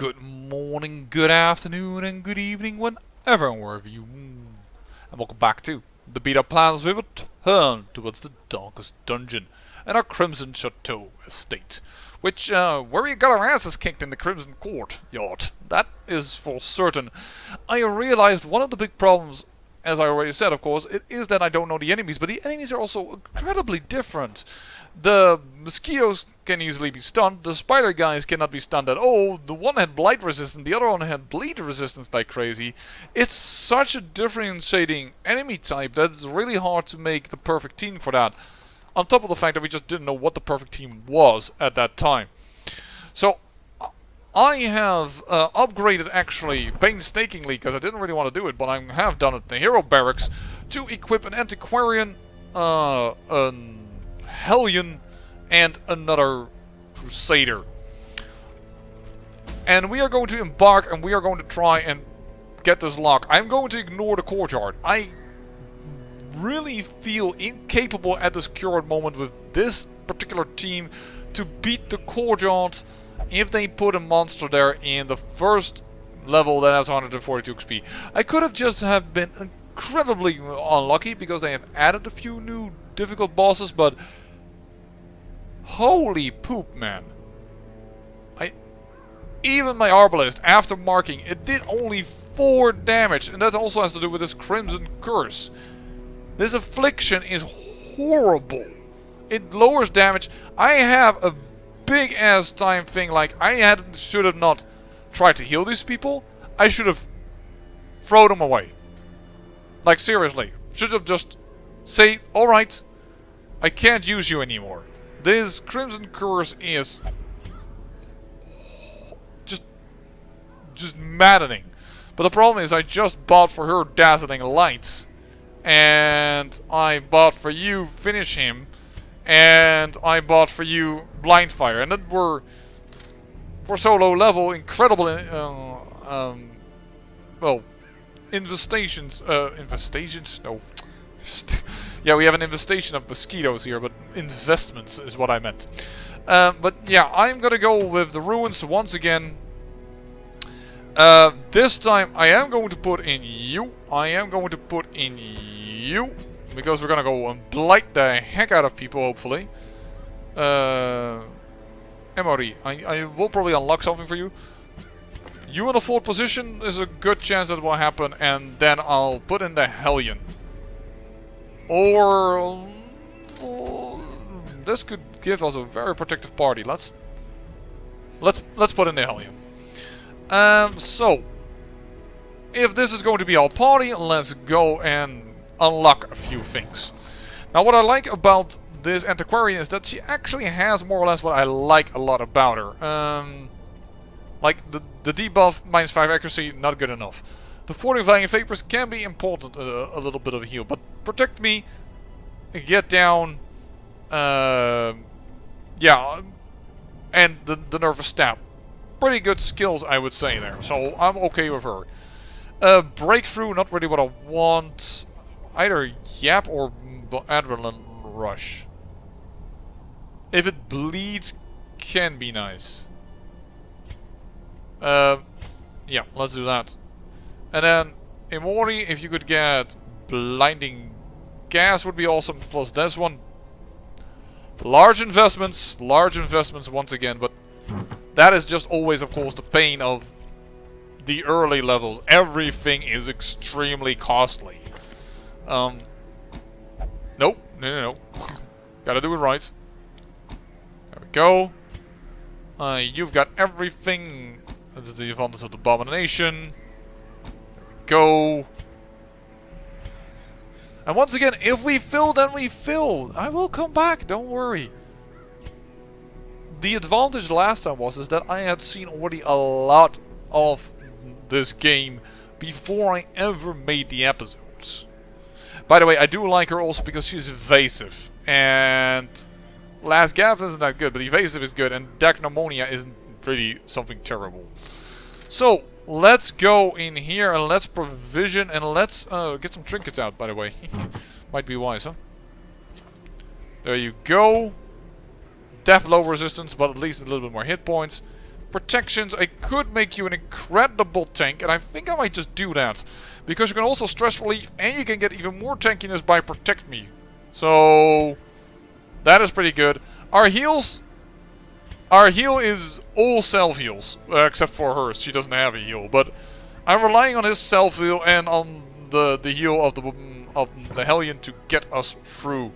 Good morning, good afternoon, and good evening, whenever and wherever you. And welcome back to the beat up plans we return towards the darkest dungeon and our Crimson Chateau estate. Which, where we got our asses kicked in the Crimson Court yard. That is for certain. I realized one of the big problems, as I already said, of course, it is that I don't know the enemies, but the enemies are also incredibly different. The mosquitoes can easily be stunned, the spider guys cannot be stunned at all, the one had blight resistance, the other one had bleed resistance like crazy. It's such a differentiating enemy type that it's really hard to make the perfect team for that. On top of the fact that we just didn't know what the perfect team was at that time. So, I have upgraded actually painstakingly, because I didn't really want to do it, but I have done it in the hero barracks, to equip an antiquarian, an Hellion, and another Crusader. And we are going to embark and we are going to try and get this lock. I'm going to ignore the courtyard. I really feel incapable at this current moment with this particular team to beat the courtyard if they put a monster there in the first level that has 142 XP. I could have just have been incredibly unlucky because they have added a few new difficult bosses, but holy poop, man. Even my Arbalist, after marking, it did only 4 damage, and that also has to do with this Crimson Curse. This affliction is horrible. It lowers damage. I have a big ass time thing, like should have not tried to heal these people. I should have thrown them away. Like seriously. Should have just say, alright, I can't use you anymore. This Crimson Curse is just maddening. But the problem is I just bought for her Dazzling Lights. And I bought for you Finish Him. And I bought for you Blind Fire. And that were, for so low level, incredible, well, infestations, no. Yeah, we have an infestation of mosquitoes here, but investments is what I meant. But yeah, I'm gonna go with the ruins once again. This time I am going to put in you. I am going to put in you. Because we're gonna go and blight the heck out of people, hopefully. Emory, I will probably unlock something for you. You in the 4th position is a good chance that will happen, and then I'll put in the Hellion. Or this could give us a very protective party. Let's put in the Hellion. So if this is going to be our party, let's go and unlock a few things. Now, what I like about this antiquarian is that she actually has more or less what I like a lot about her. Like the debuff, -5 accuracy, not good enough. The fortifying vapors can be important, a little bit of a heal, but protect me, get down, yeah, and the nervous stab. Pretty good skills, I would say there, so I'm okay with her. Breakthrough, not really what I want. Either Yap or Adrenaline Rush. If it bleeds, can be nice. Yeah, let's do that. And then, Immori, if you could get Blinding Gas would be awesome, plus this one. Large investments once again, but that is just always, of course, the pain of the early levels. Everything is extremely costly. Nope, no. Gotta do it right. There we go. You've got everything. This is the advantage of the Abomination. Go. And once again, if we fill, then we fill. I will come back, don't worry. The advantage last time is that I had seen already a lot of this game before I ever made the episodes. By the way, I do like her also because she's evasive. And Last Gap isn't that good, but evasive is good. And Deck Pneumonia isn't really something terrible. So, let's go in here and let's provision and let's get some trinkets out, by the way. Might be wise, huh? There you go. Death low resistance, but at least a little bit more hit points. protections, I could make you an incredible tank, and I think I might just do that. Because you can also stress relief, and you can get even more tankiness by protect me. So, that is pretty good. Our heals... Our heal is all self-heals, except for hers. She doesn't have a heal, but I'm relying on his self-heal and on the heal of the Hellion to get us through.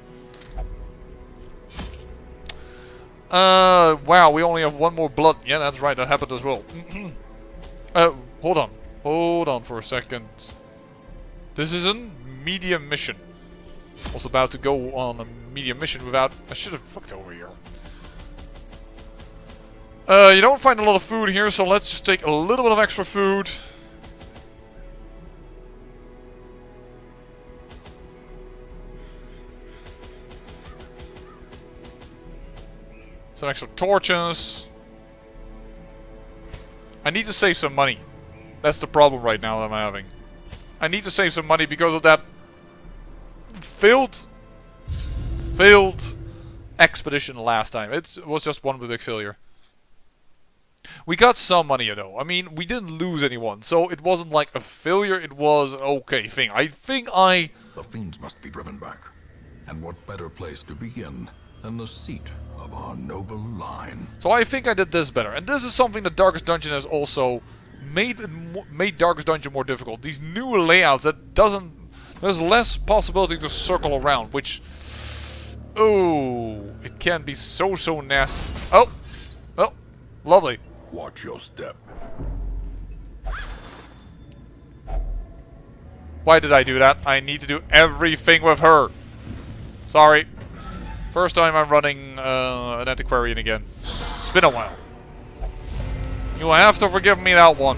Wow, we only have one more blood. Yeah, that's right, that happened as well. Hold on. Hold on for a second. This is a medium mission. I was about to go on a medium mission without... I should have looked over here. You don't find a lot of food here, so let's just take a little bit of extra food. Some extra torches. I need to save some money. That's the problem right now that I'm having. I need to save some money because of that failed expedition last time. It was just one big failure. We got some money though. I mean, we didn't lose anyone, so it wasn't like a failure, it was an okay thing. I think I... The fiends must be driven back. And what better place to begin than the seat of our noble line. So I think I did this better. And this is something that Darkest Dungeon has also made Darkest Dungeon more difficult. These new layouts that doesn't... There's less possibility to circle around, which... Oh, it can be so nasty. Oh! Oh, lovely. Watch your step. Why did I do that? I need to do everything with her. Sorry. First time I'm running an antiquarian again. It's been a while. You'll have to forgive me that one.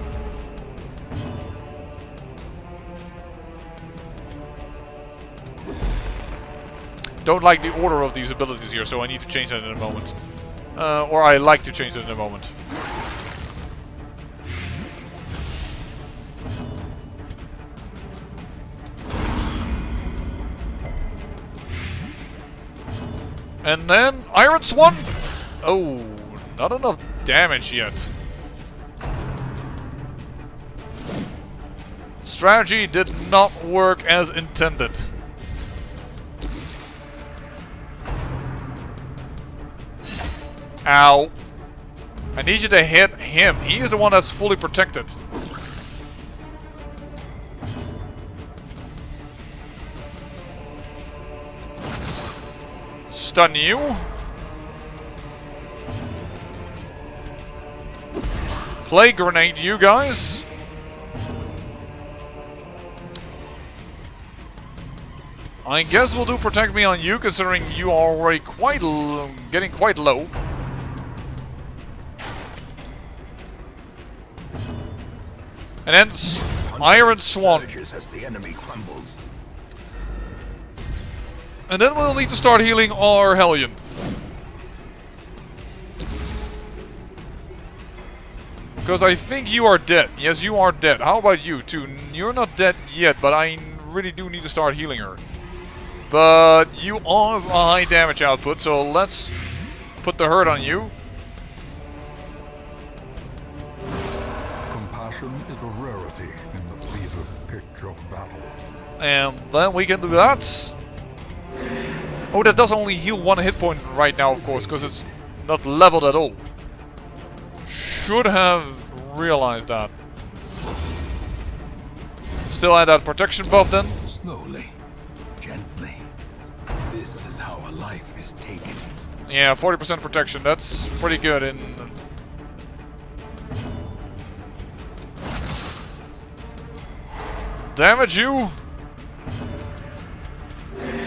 Don't like the order of these abilities here, so I need to change that in a moment. Or I like to change that in a moment. And then, Iron Swan! Oh, not enough damage yet. Strategy did not work as intended. Ow. I need you to hit him. He is the one that's fully protected. Stun you. Plague grenade you guys. I guess we'll do protect me on you, considering you are already quite getting quite low. And then Iron Swan. As the enemy crumbles. And then we'll need to start healing our Hellion. Because I think you are dead. Yes, you are dead. How about you too? You're not dead yet, but I really do need to start healing her. But you have a high damage output, so let's put the hurt on you. Compassion is a rarity in the fever pitch of battle. And then we can do that. Oh, that does only heal one hit point right now, of course, because it's not leveled at all. Should have realized that. Still add that protection buff then. Slowly, gently. This is how a life is taken. Yeah, 40% protection. That's pretty good in... Damage you!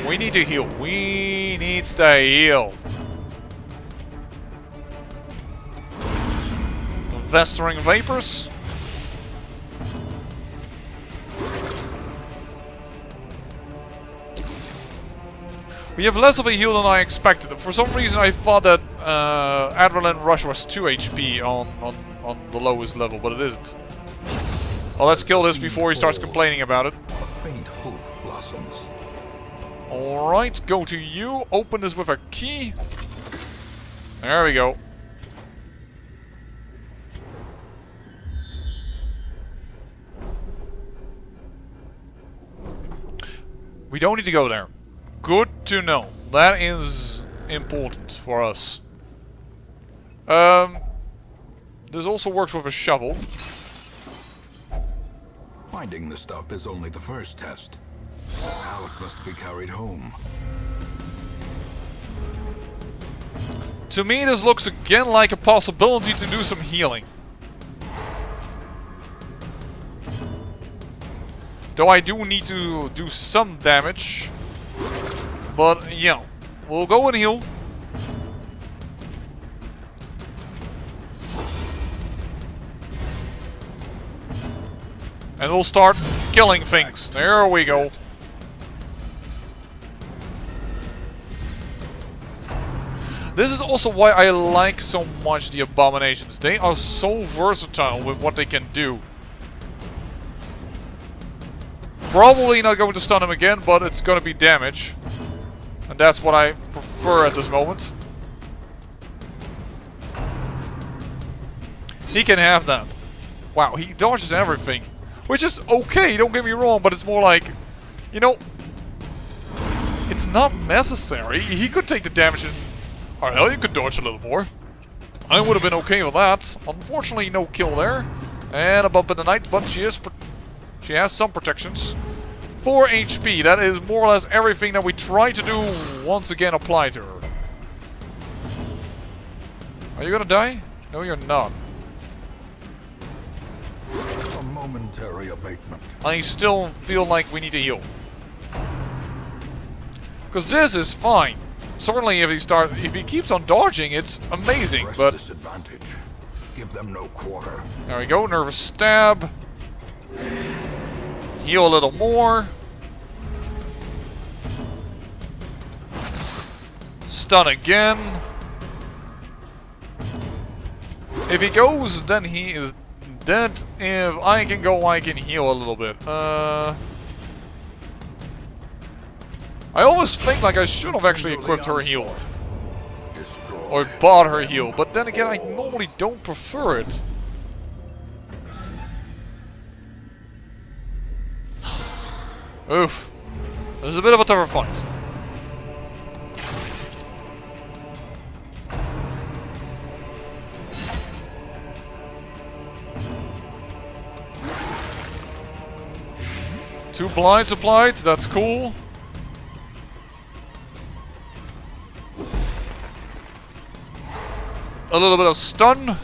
We need to heal. We need to heal. Festering vapors. We have less of a heal than I expected. For some reason I thought that Adrenaline Rush was 2 HP on the lowest level, but it isn't. Well, let's kill this before he starts complaining about it. A faint hope blossoms. Alright, go to you. Open this with a key. There we go. We don't need to go there. Good to know. That is important for us. This also works with a shovel. Finding the stuff is only the first test. Now it must be carried home. To me, this looks again like a possibility to do some healing. Though I do need to do some damage. But, yeah, we'll go and heal. And we'll start killing things. There we go. This is also why I like so much the abominations. They are so versatile with what they can do. Probably not going to stun him again, but it's going to be damage. And that's what I prefer at this moment. He can have that. Wow, he dodges everything. Which is okay, don't get me wrong, but it's more like, you know, it's not necessary. He could take the damage and... Alright, well, you could dodge a little more. I would have been okay with that. Unfortunately, no kill there. And a bump in the night, but she has some protections. 4 HP, that is more or less everything that we try to do once again apply to her. Are you gonna die? No, you're not. A momentary abatement. I still feel like we need to heal. Because this is fine. Certainly if he keeps on dodging, it's amazing, Press but... disadvantage. Give them no quarter. There we go, nervous stab. Heal a little more. Stun again. If he goes, then he is dead. If I can go, I can heal a little bit. I always think like I should have actually equipped her heal. Or bought her heal, but then again I normally don't prefer it. Oof. This is a bit of a tougher fight. Two blinds applied, that's cool. A little bit of stun.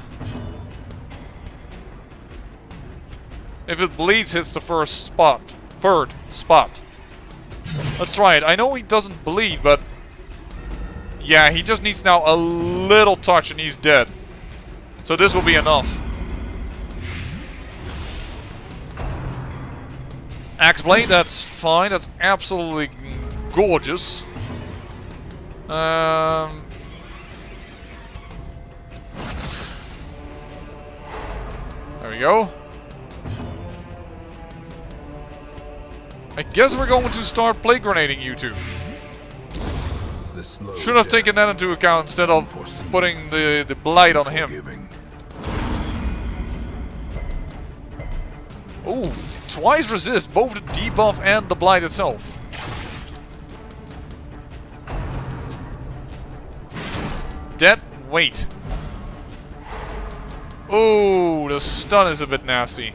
If it bleeds, hits the third spot. Let's try it. I know he doesn't bleed, but... Yeah, he just needs now a little touch and he's dead. So this will be enough. Axe blade, that's fine. That's absolutely gorgeous. There we go. I guess we're going to start plague grenading you two. Should have taken that into account instead of putting the blight on him. Ooh, twice resist, both the debuff and the blight itself. Dead weight. Ooh, the stun is a bit nasty.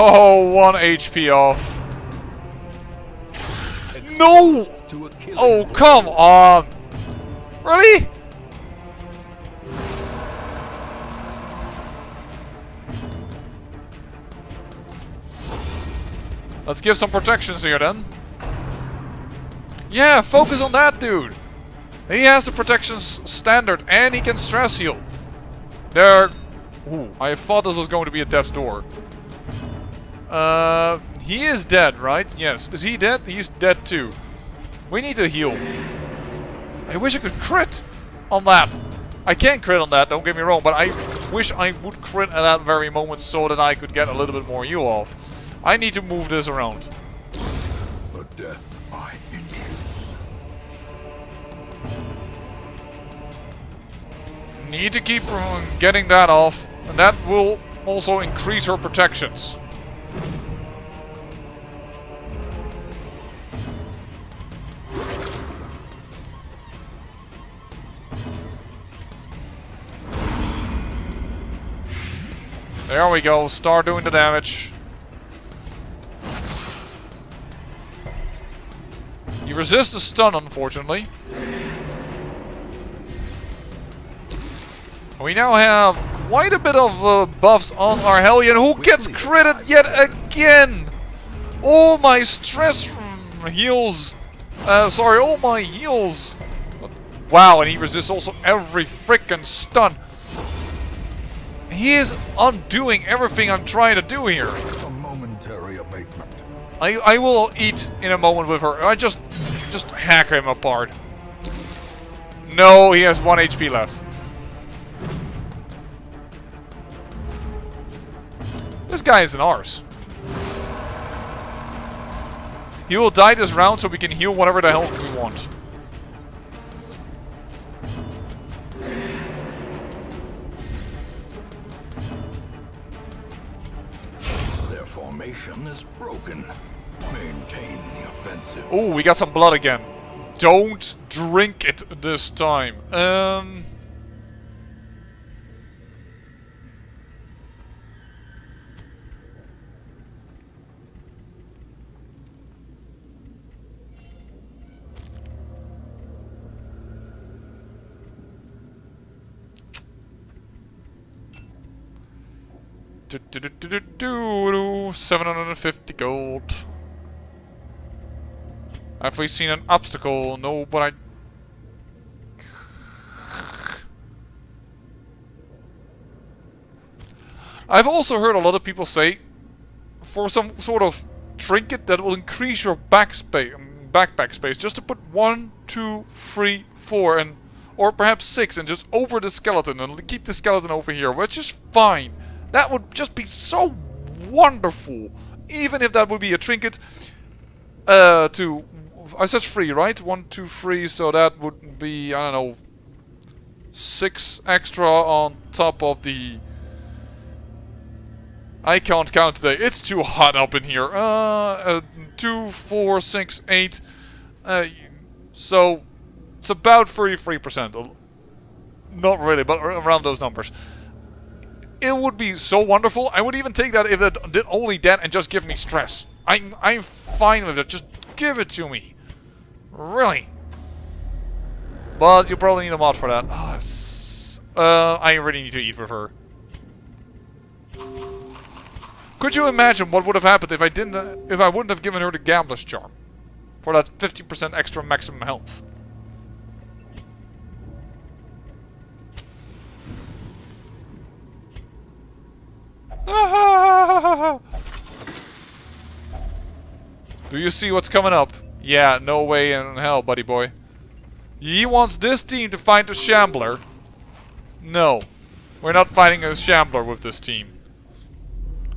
Oh, 1 HP off. No! Oh, come on! Really? Let's give some protections here then. Yeah, focus on that dude. He has the protections standard and he can stress heal. There. Ooh, I thought this was going to be a death's door. He is dead, right? Yes. Is he dead? He's dead too. We need to heal. I wish I could crit on that. I can't crit on that, don't get me wrong, but I wish I would crit at that very moment so that I could get a little bit more heal off. I need to move this around. A death by inches. Need to keep getting that off, and that will also increase her protections. There we go, start doing the damage. You resist the stun, unfortunately. We now have quite a bit of buffs on our Hellion, who gets critted yet again! All my stress heals. Sorry, all my heals. Wow, and he resists also every frickin' stun. He is undoing everything I'm trying to do here. A momentary abatement. I will eat in a moment with her. I just hack him apart. No, he has 1 HP left. This guy is an arse. He will die this round so we can heal whatever the hell we want. Their formation is broken. Maintain the offensive. Oh, we got some blood again. Don't drink it this time. Do 750 gold. Have we seen an obstacle? No, but I've also heard a lot of people say, for some sort of trinket that will increase your backpack space, just to put 1, 2, 3, 4, and or perhaps 6, and just over the skeleton, and keep the skeleton over here, which is fine. That would just be so wonderful. Even if that would be a trinket to... I said 3, right? 1, 2, 3, so that would be, I don't know, 6 extra on top of the... I can't count today. It's too hot up in here. 2, 4, 6, 8. So, it's about 33%. Not really, but around those numbers. It would be so wonderful. I would even take that if it did only that and just give me stress. I'm fine with it. Just give it to me. Really. But you probably need a mod for that. I really need to eat with her. Could you imagine what would have happened if I wouldn't have given her the Gambler's Charm for that 50% extra maximum health? Do you see what's coming up? Yeah, no way in hell, buddy boy. He wants this team to find a Shambler. No, we're not fighting a Shambler with this team.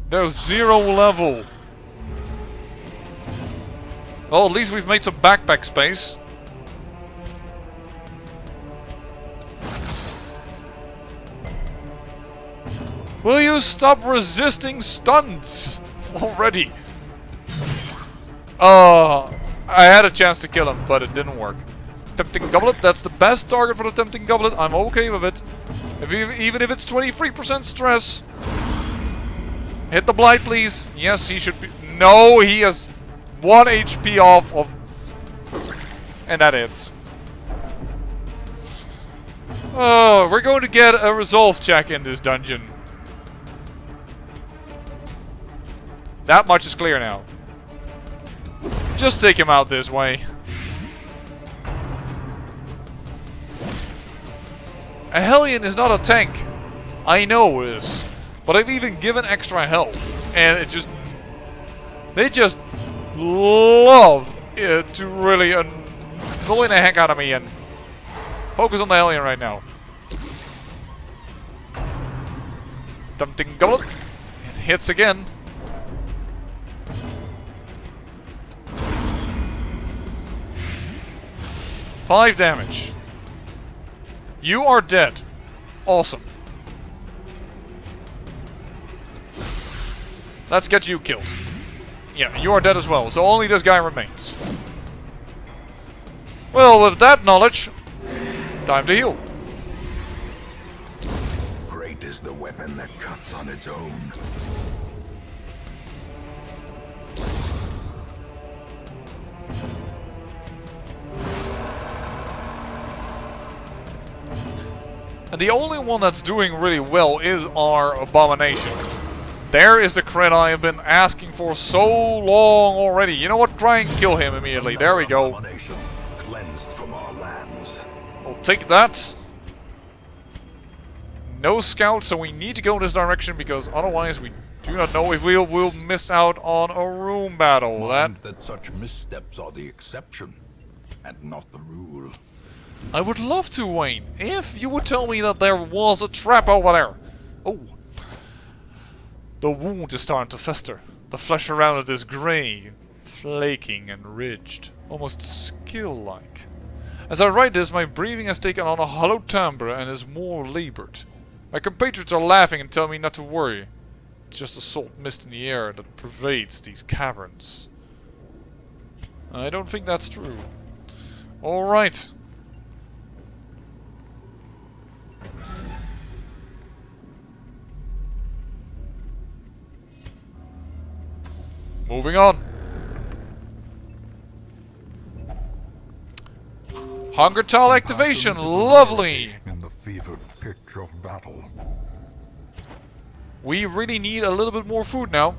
They're 0 level. Well, at least we've made some backpack space. Will you stop resisting stuns already? I had a chance to kill him, but it didn't work. Tempting Goblet, that's the best target for the Tempting Goblet. I'm okay with it. Even if it's 23% stress. Hit the Blight, please. Yes, he should be... No, he has 1 HP off of... And that hits. Oh, we're going to get a resolve check in this dungeon. That much is clear now. Just take him out this way. A Hellion is not a tank. I know this. But I've even given extra health. And it just... They just love it to really annoy the heck out of me and focus on the Hellion right now. Tempting Goblet. It hits again. 5 damage. You are dead. Awesome. Let's get you killed. Yeah, you are dead as well, so only this guy remains. Well, with that knowledge, time to heal. Great is the weapon that cuts on its own. And the only one that's doing really well is our Abomination. There is the crit I have been asking for so long already. You know what? Try and kill him immediately. There we go. Abomination cleansed from our lands. I'll take that. No scouts, so we need to go in this direction because otherwise we do not know if we'll miss out on a room battle. That such missteps are the exception and not the rule. I would love to, Wayne, if you would tell me that there was a trap over there. Oh. The wound is starting to fester. The flesh around it is grey, flaking and ridged, almost skill-like. As I write this, my breathing has taken on a hollow timbre and is more laboured. My compatriots are laughing and tell me not to worry. It's just the salt mist in the air that pervades these caverns. I don't think that's true. Alright. Moving on. Hunger tile activation, lovely. In the fevered pitch of battle. We really need a little bit more food now.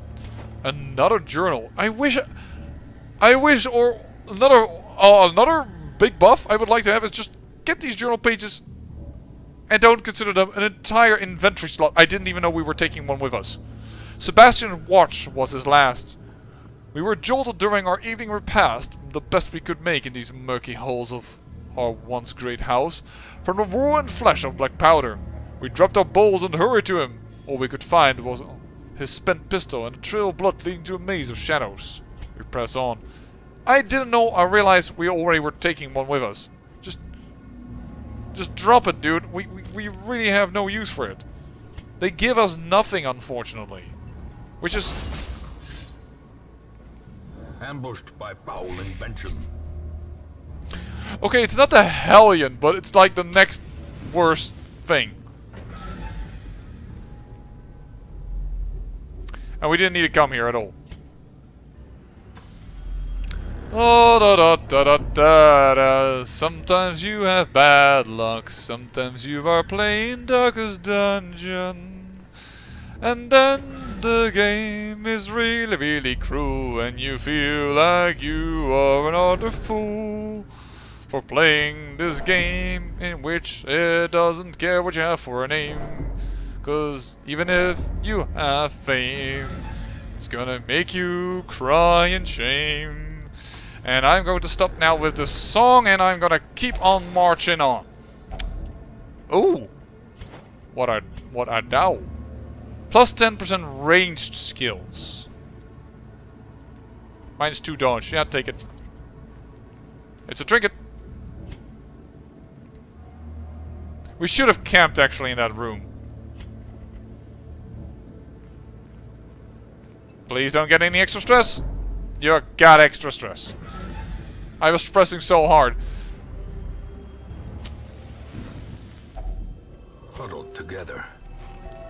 Another journal. I wish, or another big buff I would like to have is just get these journal pages and don't consider them an entire inventory slot. I didn't even know we were taking one with us. Sebastian's watch was his last. We were jolted during our evening repast, the best we could make in these murky halls of our once great house, from the ruined flesh of Black Powder. We dropped our bowls and hurried to him. All we could find was his spent pistol and a trail of blood leading to a maze of shadows. We press on. I didn't know, I realized we already were taking one with us. Just drop it, dude. We really have no use for it. They give us nothing, unfortunately. Which is... Ambushed by foul invention. Okay, it's not the Hellion, but it's like the next worst thing. And we didn't need to come here at all. Oh, da da da da da da. Sometimes you have bad luck. Sometimes you are playing Darkest Dungeon. And then the game is really, really cruel. And you feel like you are an utter fool for playing this game in which it doesn't care what you have for a name. 'Cause even if you have fame, it's gonna make you cry in shame. And I'm going to stop now with this song and I'm gonna keep on marching on. Ooh! What are thou? Plus 10% ranged skills. Minus 2 dodge. Yeah, take it. It's a trinket. We should have camped actually in that room. Please don't get any extra stress. You got extra stress. I was pressing so hard. Huddled together.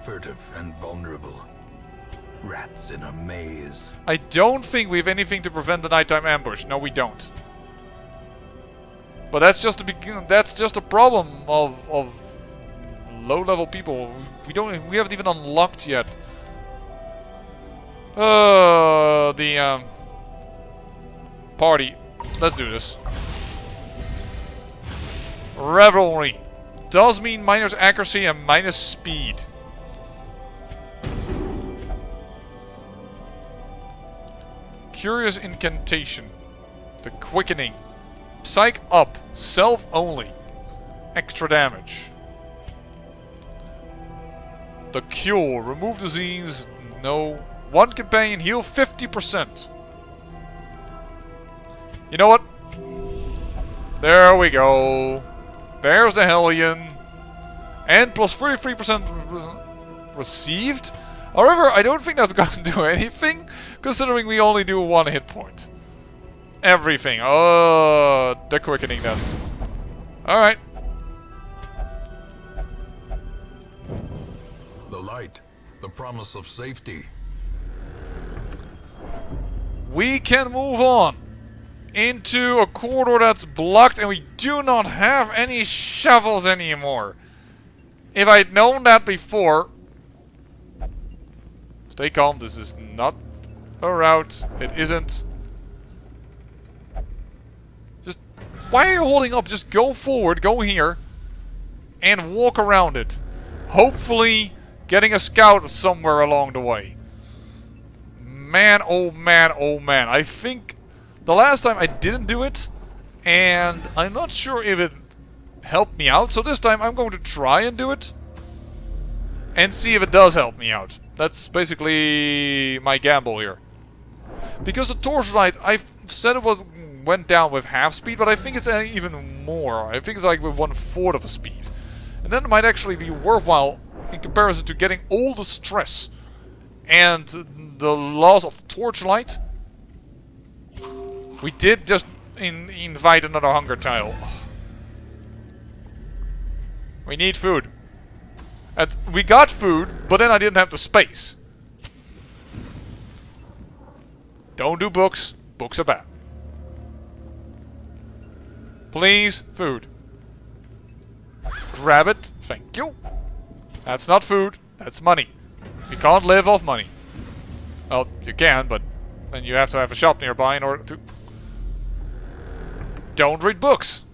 Furtive and vulnerable. Rats in a maze. I don't think we have anything to prevent the nighttime ambush. No, we don't. But that's just a problem of low-level people. We haven't even unlocked yet. The party. Let's do this. Revelry does mean minus accuracy and minus speed. Curious incantation. The quickening. Psych up. Self only. Extra damage. The cure. Remove disease. No. One companion heal 50%. You know what? There we go. There's the Hellion. And plus 33% received. However, I don't think that's going to do anything, considering we only do 1 hit point. Everything. Oh, they're quickening that. Alright. The light, the promise of safety. We can move on into a corridor that's blocked, and we do not have any shovels anymore. If I'd known that before... Stay calm, this is not a route. It isn't. Just... Why are you holding up? Just go forward, go here, and walk around it. Hopefully getting a scout somewhere along the way. Man, oh man, oh man. I think the last time I didn't do it, and I'm not sure if it helped me out. So this time I'm going to try and do it and see if it does help me out. That's basically my gamble here. Because the torchlight, I said it went down with half speed, but I think it's even more. I think it's like with 1/4 of a speed. And then it might actually be worthwhile in comparison to getting all the stress and the loss of torchlight. We did just invite another hunger tile. We need food. And we got food, but then I didn't have the space. Don't do books. Books are bad. Please, food. Grab it. Thank you. That's not food. That's money. You can't live off money. Well, you can, but then you have to have a shop nearby in order to... Don't read books.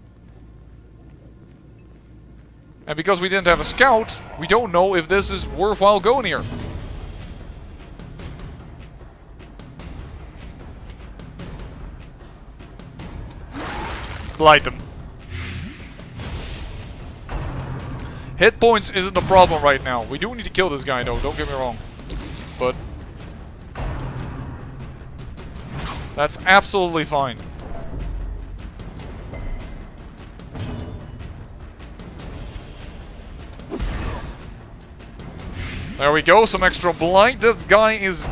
And because we didn't have a scout, we don't know if this is worthwhile going here. Blight them. Hit points isn't the problem right now. We do need to kill this guy though, don't get me wrong. But... that's absolutely fine. There we go, some extra blight. This guy is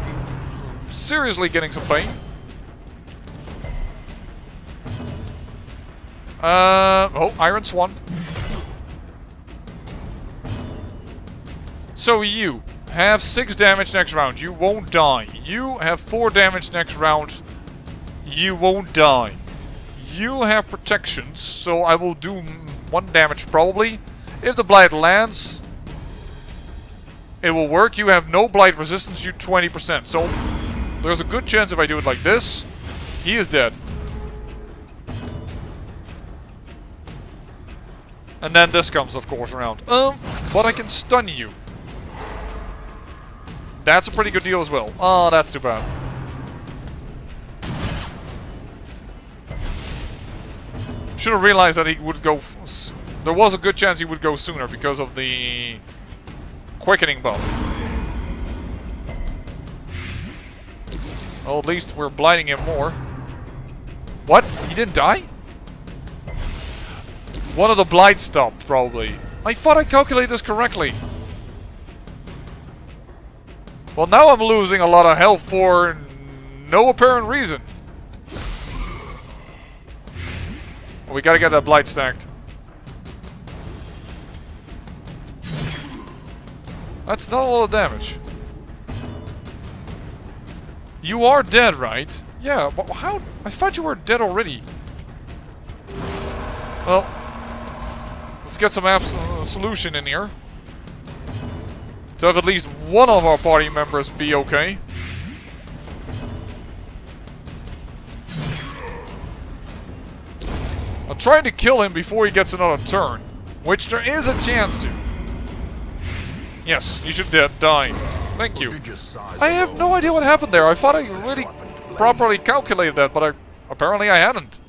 seriously getting some pain. Oh, Iron Swan. So you have 6 damage next round. You won't die. You have 4 damage next round. You won't die. You have protections, so I will do 1 damage probably. If the blight lands, it will work. You have no blight resistance, you 20%. So there's a good chance if I do it like this, he is dead. And then this comes, of course, around. But I can stun you. That's a pretty good deal as well. Oh, that's too bad. Should have realized that he would go... there was a good chance he would go sooner because of the quickening buff. Well, at least we're blighting him more. What? He didn't die? One of the blights stopped, probably. I thought I calculated this correctly. Well, now I'm losing a lot of health for no apparent reason. We gotta get that blight stacked. That's not a lot of damage. You are dead, right? Yeah, but how? I thought you were dead already. Well, let's get some solution in here. To have at least one of our party members be okay. I'm trying to kill him before he gets another turn. Which there is a chance to. Yes, you should die. Thank you. I have no idea what happened there. I thought I really properly calculated that, but apparently I hadn't.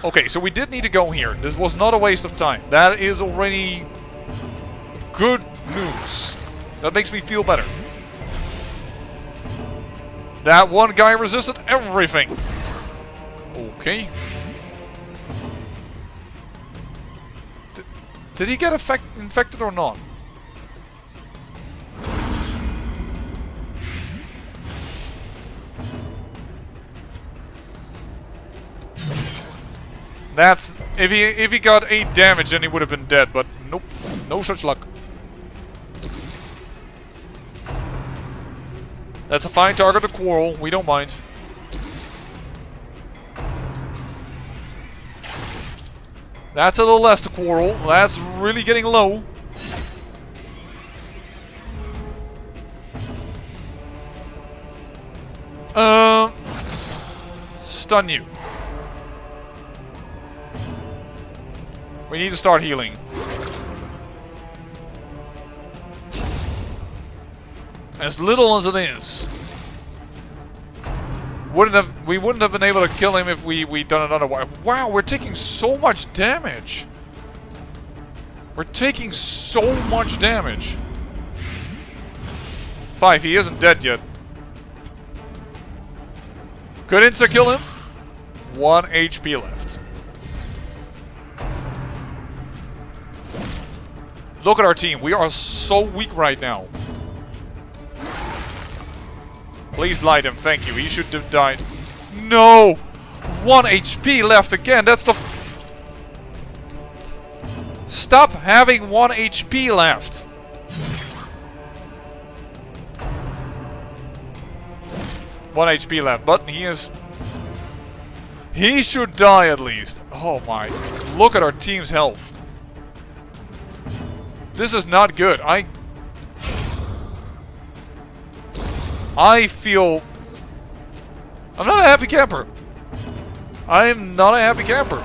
Okay, so we did need to go here. This was not a waste of time. That is already good news. That makes me feel better. That one guy resisted everything. Okay. Did he get infected or not? That's if he got 8 damage, then he would have been dead. But nope, no such luck. That's a fine target to quarrel. We don't mind. That's a little less to quarrel. That's really getting low. Stun you. We need to start healing. As little as it is. We wouldn't have been able to kill him if we'd done it otherwise. Wow, we're taking so much damage. We're taking so much damage. 5, he isn't dead yet. Could insta-kill him? 1 HP left. Look at our team. We are so weak right now. Please blind him. Thank you. He should have died. No! 1 HP left again. That's the... Stop having 1 HP left. One HP left, but he is... He should die at least. Oh my. Look at our team's health. This is not good. I feel... I'm not a happy camper. I am not a happy camper.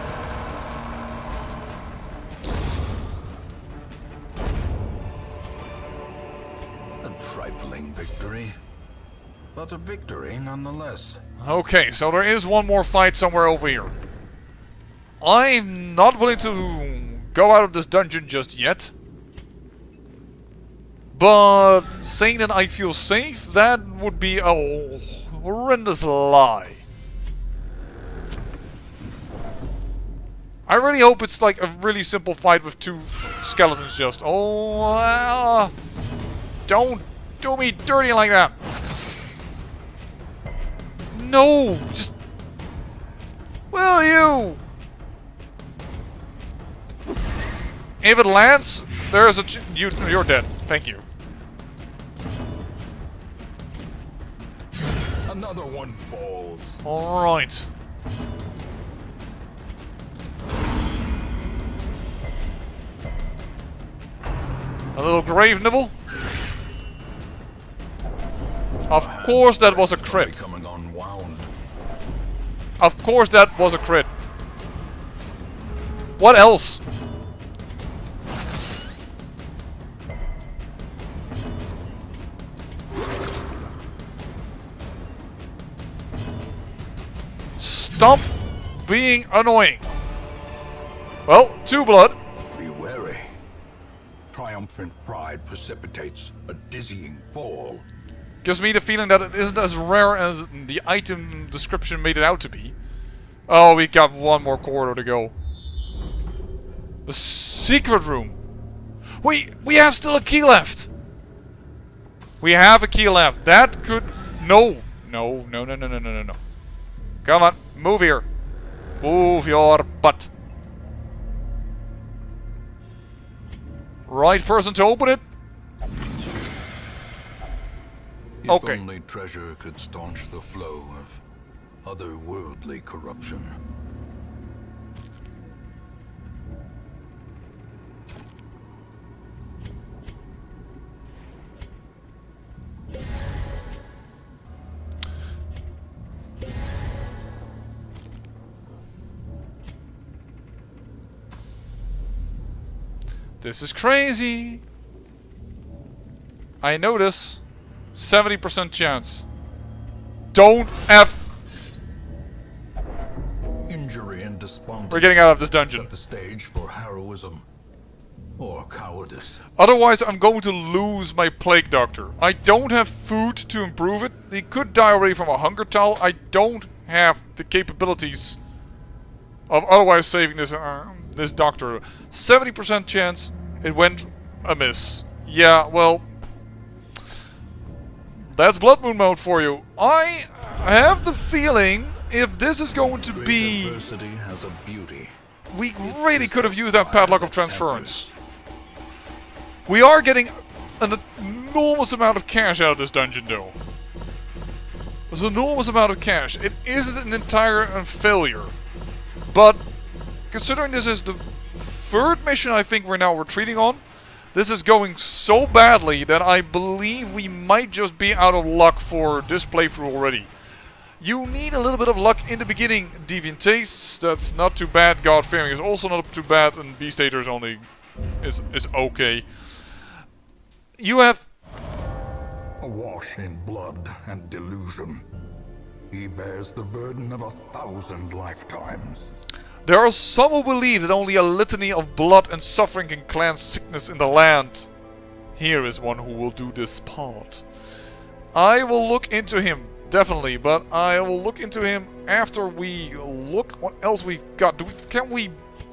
A trifling victory, but a victory nonetheless. Okay, so there is one more fight somewhere over here. I'm not willing to go out of this dungeon just yet. But saying that I feel safe, that would be a horrendous lie. I really hope it's like a really simple fight with 2 skeletons just. Oh, don't do me dirty like that. No, just... Will you? If it lands, there's a... You're dead. Thank you. Another one falls. Alright. A little grave nibble. Of course that was a crit. Becoming unwound. Of course that was a crit. What else? Stop being annoying. Well, 2 blood. Be wary. Triumphant pride precipitates a dizzying fall. Gives me the feeling that it isn't as rare as the item description made it out to be. Oh, we got 1 more corridor to go. The secret room. We have still a key left. We have a key left. That could... No. No. Come on. Move here. Move your butt. Right person to open it. Okay. If only treasure could staunch the flow of otherworldly corruption. This is crazy. I notice 70% chance. Don't F. Injury and despondence. We're getting out of this dungeon. Set the stage for heroism. or cowardice. Otherwise, I'm going to lose my Plague Doctor. I don't have food to improve it. He could die already from a hunger towel. I don't have the capabilities of otherwise saving this doctor. 70% chance it went amiss. Yeah, well, that's Bloodmoon mode for you. I have the feeling if this is going to be... Adversity has a beauty. We really could have used that Padlock of Transference. We are getting an enormous amount of cash out of this dungeon, though. There's an enormous amount of cash. It isn't an entire failure. But, considering this is the third mission I think we're now retreating on, this is going so badly that I believe we might just be out of luck for this playthrough already. You need a little bit of luck in the beginning, Deviant Tastes. That's not too bad. God-fearing is also not too bad, and Beast Hater is only... is okay. You have... Awash in blood and delusion, he bears the burden of 1,000 lifetimes. There are some who believe that only a litany of blood and suffering can cleanse sickness in the land. Here is one who will do this part. I will look into him, definitely, but I will look into him after we look what else we've got. Can we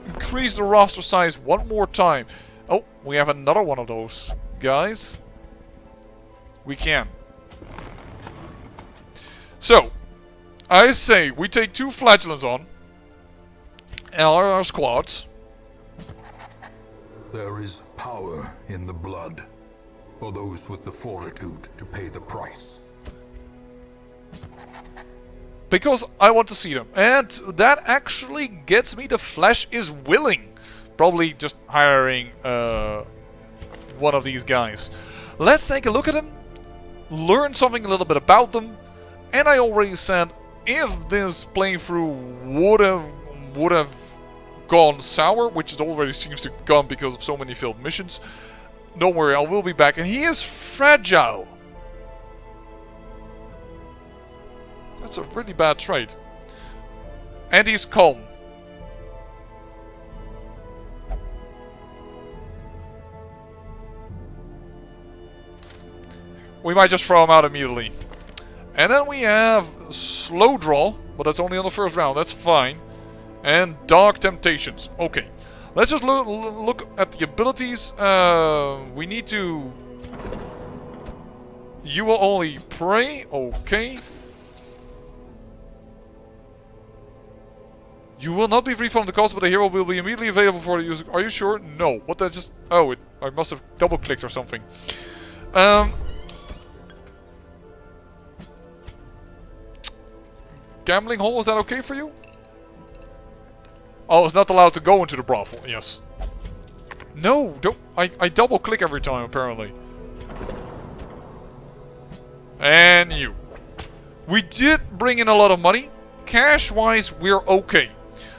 increase the roster size one more time? Oh, we have another one of those, guys. We can. So, I say we take 2 flagellants on. Our squads. There is power in the blood, for those with the fortitude to pay the price. Because I want to see them. And that actually gets me the flesh is willing. Probably just hiring one of these guys. Let's take a look at them. Learn something a little bit about them. And I already said, if this playthrough would have gone sour, which it already seems to have gone because of so many failed missions, don't worry, I will be back. And he is fragile. That's a really bad trait. And he's calm. We might just throw him out immediately. And then we have Slow Draw, but that's only on the first round, that's fine. And Dark Temptations. Okay. Let's just look at the abilities. We need to... You will only pray. Okay. You will not be free from the cost, but the hero will be immediately available for the user. Are you sure? No. What that just... Oh, I must have double-clicked or something. Gambling hall, is that okay for you? Oh, it's not allowed to go into the brothel. Yes. No, don't. I double click every time, apparently. And you. We did bring in a lot of money. Cash-wise, we're okay.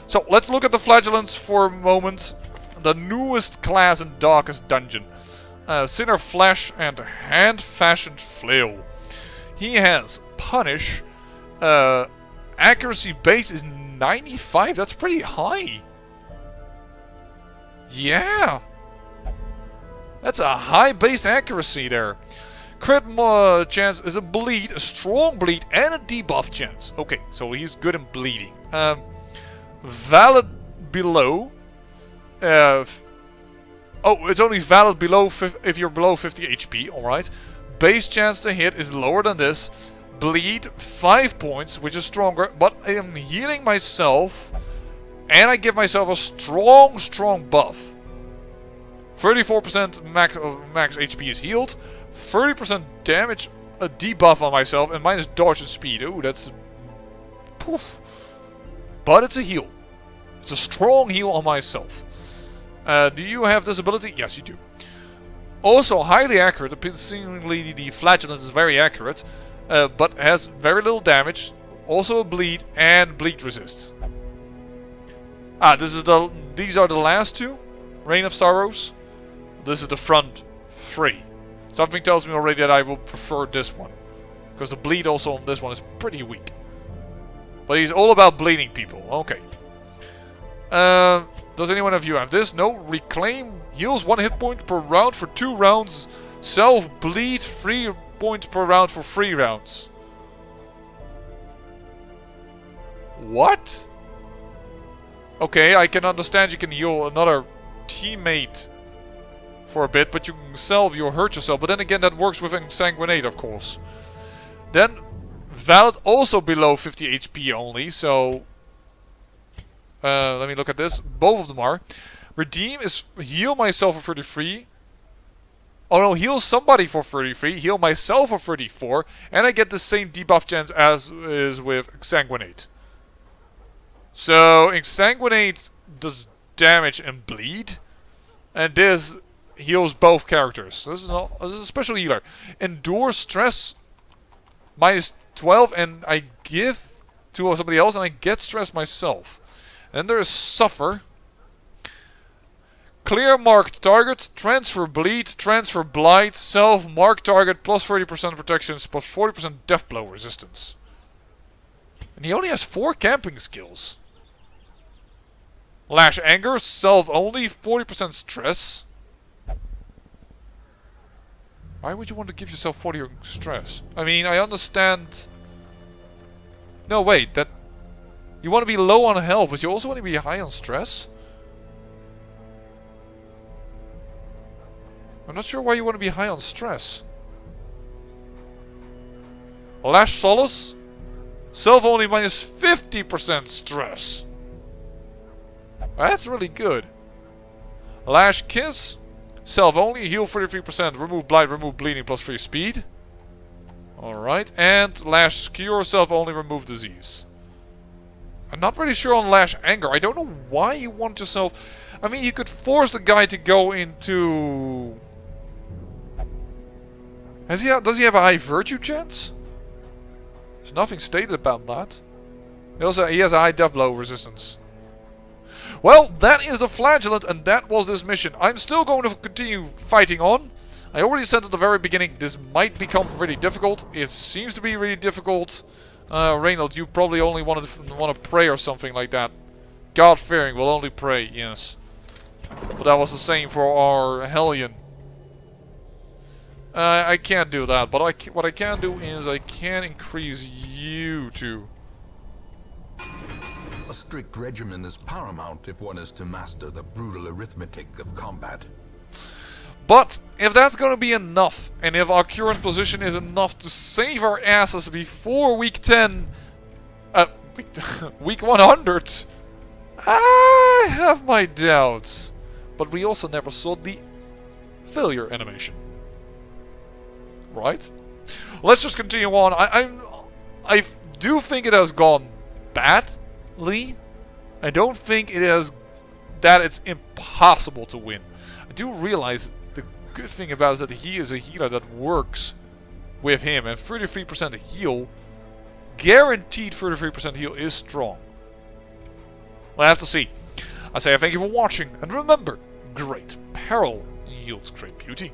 So, let's look at the flagellants for a moment. The newest class in Darkest Dungeon. Sinner Flesh and Hand-Fashioned Flail. He has Punish. Accuracy base is 95. That's pretty high. Yeah. That's a high base accuracy there. Crit chance is a bleed, a strong bleed, and a debuff chance. Okay, so he's good in bleeding. Valid below. Oh, it's only valid below if you're below 50 HP. Alright. Base chance to hit is lower than this. Bleed 5 points, which is stronger, but I am healing myself, and I give myself a strong buff. 34% max HP is healed, 30% damage, a debuff on myself, and minus dodge and speed. Ooh, that's... Poof. But it's a heal. It's a strong heal on myself. Do you have this ability? Yes, you do. Also, highly accurate. Seemingly, the flagellant is very accurate. But has very little damage, also a bleed, and bleed resist. These are the last two. Reign of Sorrows. This is the front 3. Something tells me already that I will prefer this one. Because the bleed also on this one is pretty weak. But he's all about bleeding people. Okay. The Does anyone of you have this? No. Reclaim heals 1 hit point per round for 2 rounds. Self bleed 3 points per round for 3 rounds. What? Okay, I can understand you can heal another teammate for a bit, but you can you'll hurt yourself. But then again, that works with Ensanguinate, of course. Then, Valid also below 50 HP only, so... let me look at this. Both of them are. Redeem is heal myself for 33. Oh no, heal somebody for 33, heal myself for 34, and I get the same debuff chance as is with Exsanguinate. So, Exsanguinate does damage and bleed, and this heals both characters. This is a special healer. Endure stress minus 12, and I give to somebody else, and I get stress myself. Then there is Suffer. Clear marked target, transfer bleed, transfer blight, self marked target, plus 30% protections, plus 40% death blow resistance. And he only has 4 camping skills. Lash anger, self only, 40% stress. Why would you want to give yourself 40 stress? I mean, I understand. No, wait, that you want to be low on health, but you also want to be high on stress? I'm not sure why you want to be high on stress. Lash Solace. Self only minus 50% stress. That's really good. Lash Kiss. Self only, heal 33%, remove blight, remove bleeding, plus 3 speed. Alright, and Lash Cure, self only, remove disease. I'm not really sure on Lash Anger. I don't know why you want yourself... I mean, you could force the guy to go into... Does he have a high virtue chance? There's nothing stated about that. He has a high death blow resistance. Well, that is the Flagellant, and that was this mission. I'm still going to continue fighting on. I already said at the very beginning, this might become really difficult. It seems to be really difficult. Reynold, you probably only want to pray or something like that. God-fearing will only pray, yes. But that was the same for our Hellion. I can't do that, but what I can do is I can increase you to... A strict regimen is paramount if one is to master the brutal arithmetic of combat. But if that's going to be enough, and if our current position is enough to save our asses before week 10... week 100... I have my doubts. But we also never saw the failure animation. Right? Let's just continue on. I do think it has gone badly. I don't think it has... that it's impossible to win. I do realize the good thing about it is that he is a healer that works with him. And 33% heal, guaranteed 33% heal is strong. We'll have to see. I say thank you for watching. And remember, great peril yields great beauty.